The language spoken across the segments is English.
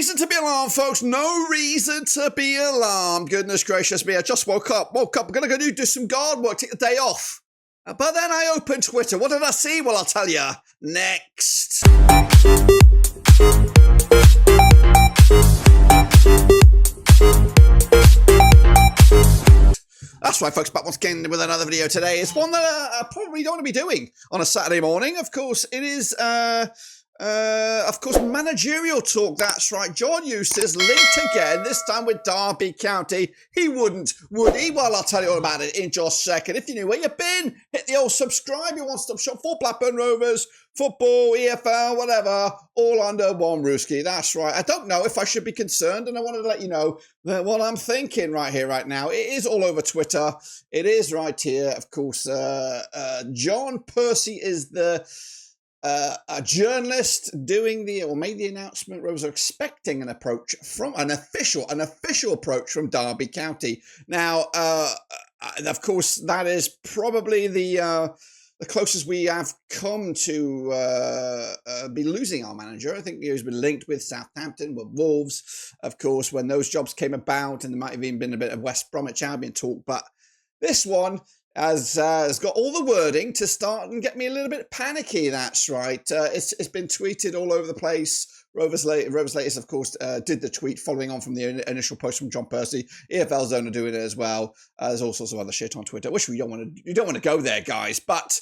reason to be alarmed, folks. No reason to be alarmed. Goodness gracious me, I just woke up. I'm going to go do some guard work, take the day off. But then I opened Twitter. What did I see? Well, I'll tell you next. That's right, folks, back once again with another video today. It's one that I probably don't want to be doing on a Saturday morning. Of course, it is, managerial talk. That's right. John Eustace linked again, this time with Derby County. He wouldn't, would he? Well, I'll tell you all about it in just a second. If you're new where you've been, hit the old subscribe, your one-stop shop for Blackburn Rovers, football, EFL, whatever, all under one rooski. That's right. I don't know if I should be concerned, and I wanted to let you know that what I'm thinking right here, right now. It is all over Twitter. It is right here. Of course, John Percy is a journalist doing made the announcement. Rovers are expecting an approach from an official approach from Derby County. Now, of course, that is probably the closest we have come to be losing our manager. I think he's been linked with Southampton, with Wolves, of course, when those jobs came about, and there might have even been a bit of West Bromwich Albion talk. But this one has got all the wording to start and get me a little bit panicky. That's right. It's been tweeted all over the place. Roverseas, of course, did the tweet following on from the initial post from John Percy. EFL Zone are doing it as well. There's all sorts of other shit on Twitter. You don't want to go there, guys. But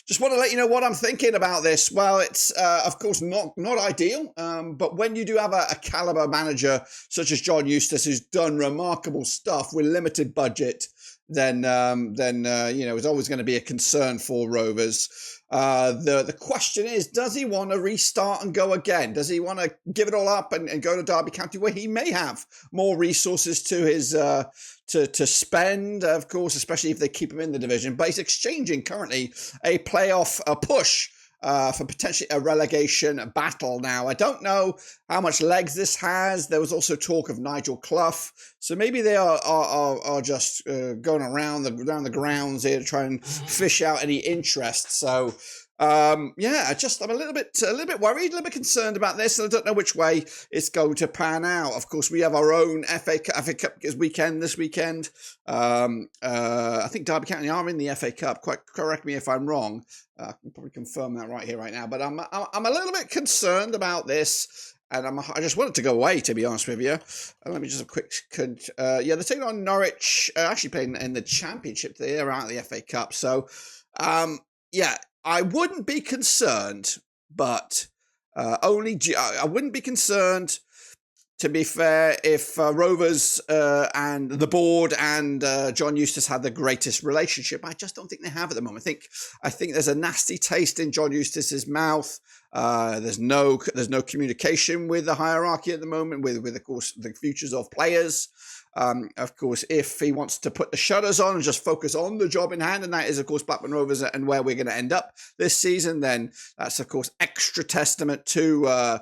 just want to let you know what I'm thinking about this. Well, it's of course not ideal. But when you do have a caliber manager such as John Eustace, who's done remarkable stuff with limited budget, then it's always going to be a concern for Rovers. The question is, does he want to restart and go again? Does he want to give it all up and go to Derby County, where he may have more resources to his to spend, of course, especially if they keep him in the division? But he's exchanging currently a playoff push for potentially a relegation battle. Now, I don't know how much legs this has. There was also talk of Nigel Clough, so maybe they are just going around the grounds here to try and fish out any interest. So I'm a little bit worried, a little bit concerned about this, and I don't know which way it's going to pan out. Of course, we have our own FA Cup this weekend. I think Derby County are in the FA Cup. Correct me if I'm wrong. I can probably confirm that right here, right now. But I'm a little bit concerned about this, and I just want it to go away, to be honest with you. Let me just a quick. They're taking on Norwich. Actually playing in the Championship. They're out of the FA Cup. So, I wouldn't be concerned, but I wouldn't be concerned, to be fair, if Rovers and the board and John Eustace had the greatest relationship. I just don't think they have at the moment. I think there's a nasty taste in John Eustace's mouth. There's no communication with the hierarchy at the moment, with of course the futures of players. Of course, if he wants to put the shutters on and just focus on the job in hand, and that is, of course, Blackburn Rovers and where we're going to end up this season, then that's, of course, extra testament to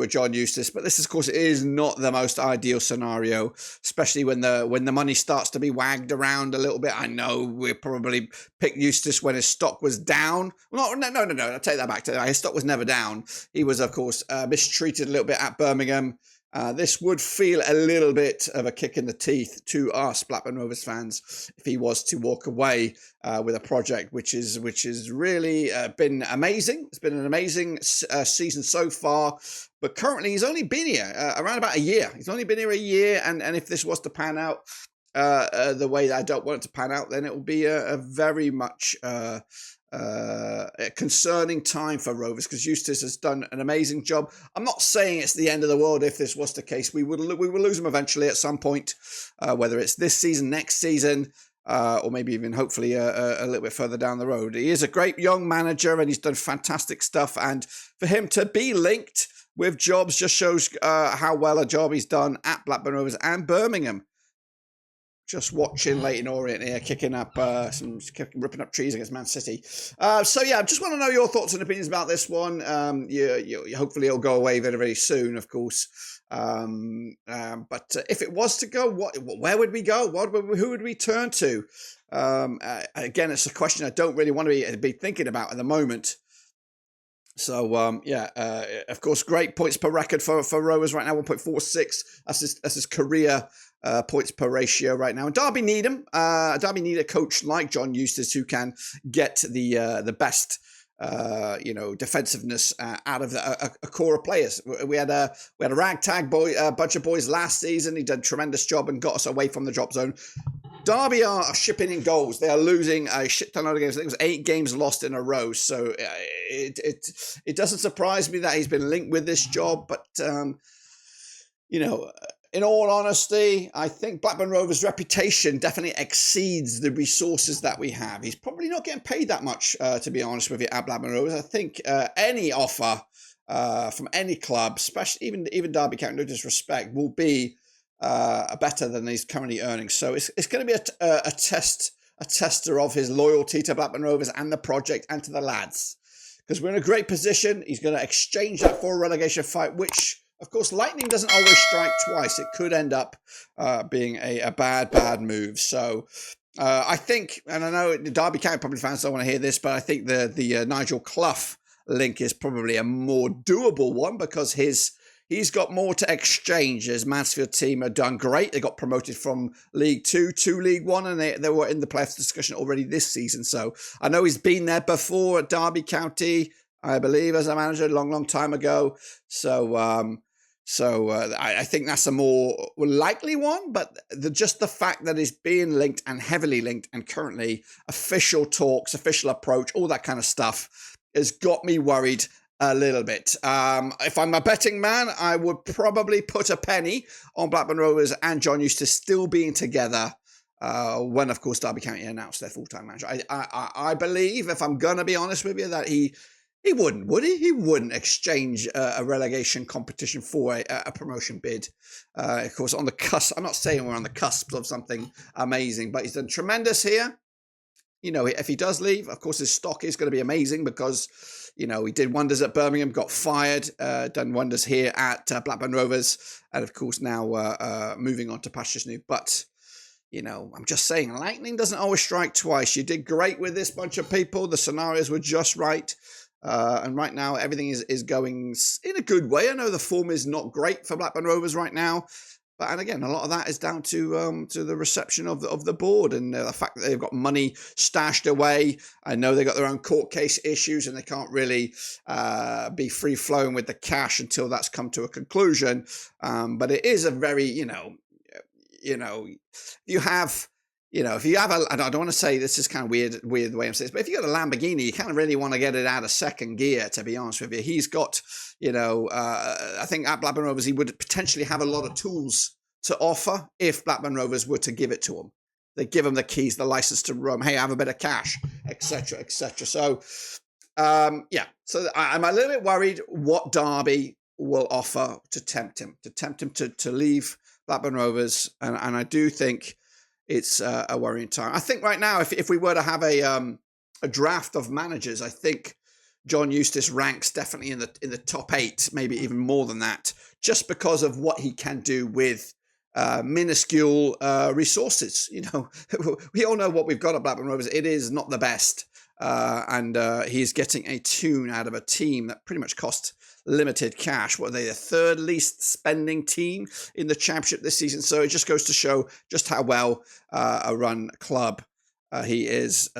John Eustace. But this, of course, is not the most ideal scenario, especially when the money starts to be wagged around a little bit. I know we probably picked Eustace when his stock was down. Well, no. I'll take that back. His stock was never down. He was, of course, mistreated a little bit at Birmingham. This would feel a little bit of a kick in the teeth to us Blackburn Rovers fans if he was to walk away with a project which is really been amazing. It's been an amazing season so far, but currently he's only been here around about a year. He's only been here a year, and if this was to pan out the way that I don't want it to pan out, then it will be a very much a concerning time for Rovers, because Eustace has done an amazing job. I'm not saying it's the end of the world if this was the case. We will lose him eventually at some point, whether it's this season, next season, or maybe even hopefully a little bit further down the road. He is a great young manager and he's done fantastic stuff. And for him to be linked with jobs just shows how well a job he's done at Blackburn Rovers and Birmingham. Just watching Leyton Orient here ripping up trees against Man City. I just want to know your thoughts and opinions about this one. Hopefully it'll go away very, very soon, of course. But if it was to go, where would we go? Who would we turn to? Again, it's a question I don't really want to be thinking about at the moment. So yeah, of course, great points per record for Rovers right now, 1.46. That's his career points per ratio right now. And Derby need him. Derby need a coach like John Eustace who can get the best defensiveness out of a core of players. We had a ragtag bunch of boys last season. He did a tremendous job and got us away from the drop zone. Derby are shipping in goals. They are losing a shit ton of games. I think it was 8 games lost in a row. So it doesn't surprise me that he's been linked with this job. But in all honesty, I think Blackburn Rovers' reputation definitely exceeds the resources that we have. He's probably not getting paid that much, to be honest with you, at Blackburn Rovers. I think any offer from any club, especially even Derby County, no disrespect, will be better than he's currently earning. So it's going to be a tester of his loyalty to Blackburn Rovers and the project and to the lads. Because we're in a great position. He's going to exchange that for a relegation fight, which, of course, lightning doesn't always strike twice. It could end up being a bad move. So I think, and I know the Derby County probably fans don't want to hear this, but I think the Nigel Clough link is probably a more doable one because he's got more to exchange. His Mansfield team have done great. They got promoted from League 2 to League 1, and they were in the playoffs discussion already this season. So I know he's been there before at Derby County, I believe, as a manager a long time ago. So I think that's a more likely one, but just the fact that it's being linked and heavily linked and currently official talks, official approach, all that kind of stuff has got me worried a little bit. If I'm a betting man, I would probably put a penny on Blackburn Rovers and John Eustace still being together when, of course, Derby County announced their full-time manager. I believe, if I'm going to be honest with you, that he wouldn't, would he? He wouldn't exchange a relegation competition for a promotion bid. Of course, on the cusp. I'm not saying we're on the cusp of something amazing, but he's done tremendous here. If he does leave, of course, his stock is going to be amazing because, he did wonders at Birmingham, got fired, done wonders here at Blackburn Rovers, and of course now moving on to pastures new. But, I'm just saying, lightning doesn't always strike twice. You did great with this bunch of people. The scenarios were just right. And right now, everything is going in a good way. I know the form is not great for Blackburn Rovers right now. And again, a lot of that is down to the reception of the board and the fact that they've got money stashed away. I know they've got their own court case issues and they can't really be free flowing with the cash until that's come to a conclusion. But it is a very, you have. If you have I don't want to say this is kind of weird the way I'm saying this, but if you got a Lamborghini, you kind of really want to get it out of second gear, to be honest with you. He's got, I think at Blackburn Rovers, he would potentially have a lot of tools to offer if Blackburn Rovers were to give it to him. They give him the keys, the license to run. Hey, have a bit of cash, etc., etc. So, So I'm a little bit worried what Derby will offer to tempt him to leave Blackburn Rovers, and I do think it's a worrying time. I think right now, if we were to have a draft of managers, I think John Eustace ranks definitely in the top 8, maybe even more than that, just because of what he can do with minuscule resources. We all know what we've got at Blackburn Rovers. It is not the best, and he's getting a tune out of a team that pretty much cost limited cash. What are they, the 3rd least spending team in the championship this season? So it just goes to show just how well a run club he is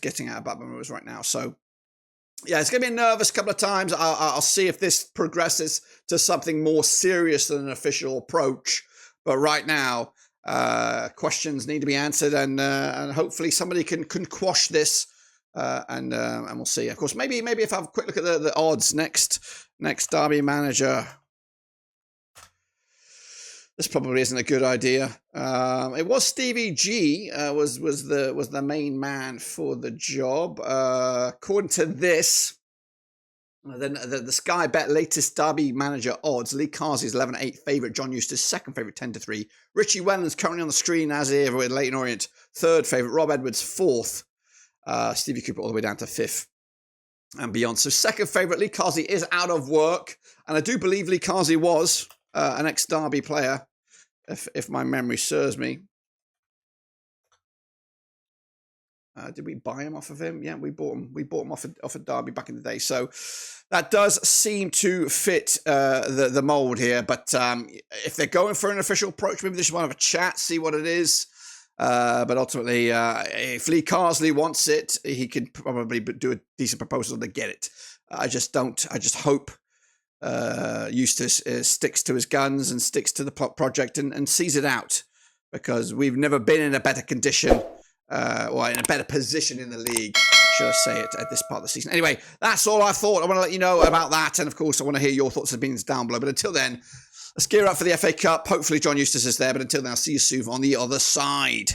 getting out of Blackburn Rovers right now. So yeah, it's going to be a nervous couple of times. I'll see if this progresses to something more serious than an official approach. But right now, questions need to be answered, and hopefully somebody can quash this. And we'll see. Of course, maybe if I have a quick look at the odds next Derby manager, this probably isn't a good idea. It was Stevie G was the main man for the job, according to this. Then the Sky Bet latest Derby manager odds: Lee Carsey's 11-8 favourite, John Eustace second favourite 10-3, Richie Wellens currently on the screen as ever with Leighton Orient third favourite, Rob Edwards fourth. Stevie Cooper all the way down to 5th and beyond. So second favourite, Lee Carsey, is out of work. And I do believe Lee Carsey was an ex-Derby player, if my memory serves me. Did we buy him off of him? Yeah, we bought him off of Derby back in the day. So That does seem to fit the mold here, but if they're going for an official approach, maybe they just want to have a chat, see what it is. But ultimately, if Lee Carsley wants it, he can probably do a decent proposal to get it. I just hope Eustace sticks to his guns and sticks to the project and sees it out, because we've never been in a better condition or in a better position in the league, should I say it, at this part of the season. Anyway, that's all I thought. I want to let you know about that, and of course I want to hear your thoughts and opinions down below. But until then, let's gear up for the FA Cup. Hopefully John Eustace is there, but until then, I'll see you soon on the other side.